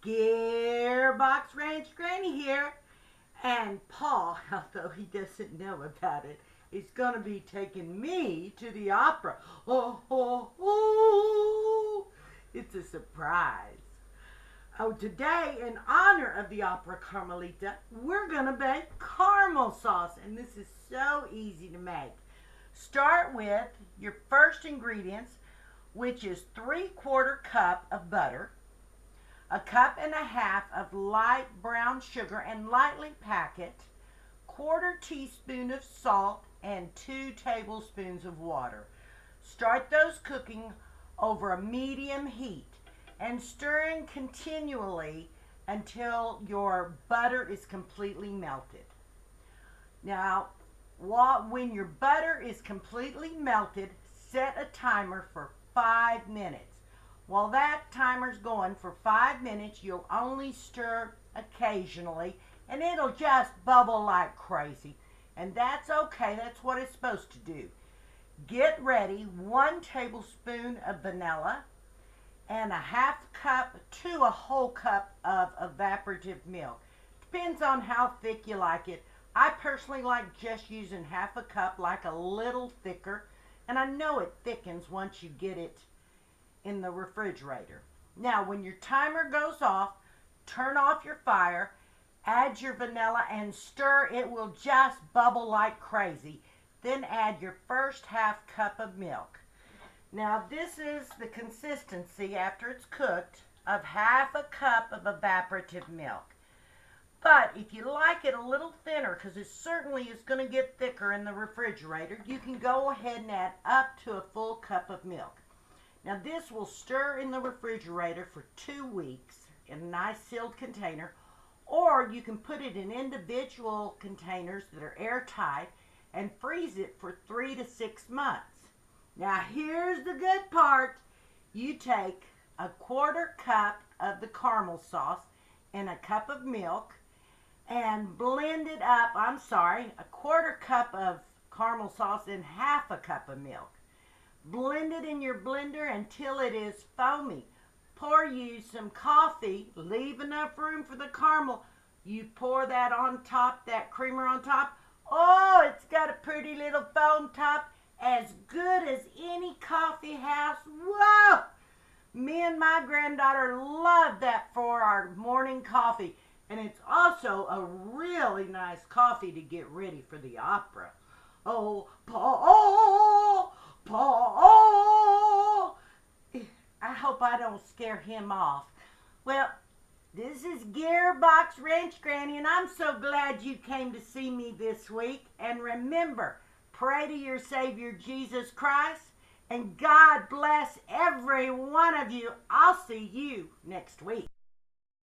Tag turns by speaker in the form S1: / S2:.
S1: Gearbox Ranch Granny here. And Paul, although he doesn't know about it, is going to be taking me to the opera. Oh, oh, oh. It's a surprise. Oh, today, in honor of the Opera Carmelita, we're going to make caramel sauce. And this is so easy to make. Start with your first ingredients, which is 3/4 cup of butter, 1.5 cups of light brown sugar and lightly pack it, 1/4 teaspoon of salt, and 2 tablespoons of water. Start those cooking over a medium heat and stirring continually until your butter is completely melted. Now, when your butter is completely melted, set a timer for 5 minutes. While that timer's going for 5 minutes, you'll only stir occasionally, and it'll just bubble like crazy. And that's okay. That's what it's supposed to do. Get ready 1 tablespoon of vanilla and 1/2 cup to a whole cup of evaporative milk. Depends on how thick you like it. I personally like just using 1/2 cup, like a little thicker. And I know it thickens once you get it in the refrigerator. Now, when your timer goes off, turn off your fire, add your vanilla and stir. It will just bubble like crazy. Then add your first 1/2 cup of milk. Now, this is the consistency after it's cooked of 1/2 cup of evaporative milk. But if you like it a little thinner, because it certainly is going to get thicker in the refrigerator, you can go ahead and add up to a full cup of milk. Now, this will stir in the refrigerator for 2 weeks in a nice sealed container, or you can put it in individual containers that are airtight and freeze it for 3 to 6 months. Now, here's the good part. You take 1/4 cup of the caramel sauce and a cup of milk and blend it up. 1/4 cup of caramel sauce and 1/2 cup of milk. Blend it in your blender until it is foamy. Pour you some coffee. Leave enough room for the caramel. You pour that on top, that creamer on top. Oh, it's got a pretty little foam top, as good as any coffee house. Whoa! Me and my granddaughter love that for our morning coffee. And it's also a really nice coffee to get ready for the opera. Oh, Paul, Paul. I hope I don't scare him off. Well, this is Gearbox Ranch Granny, and I'm so glad you came to see me this week. And remember, pray to your Savior Jesus Christ, and God bless every one of you. I'll see you next week.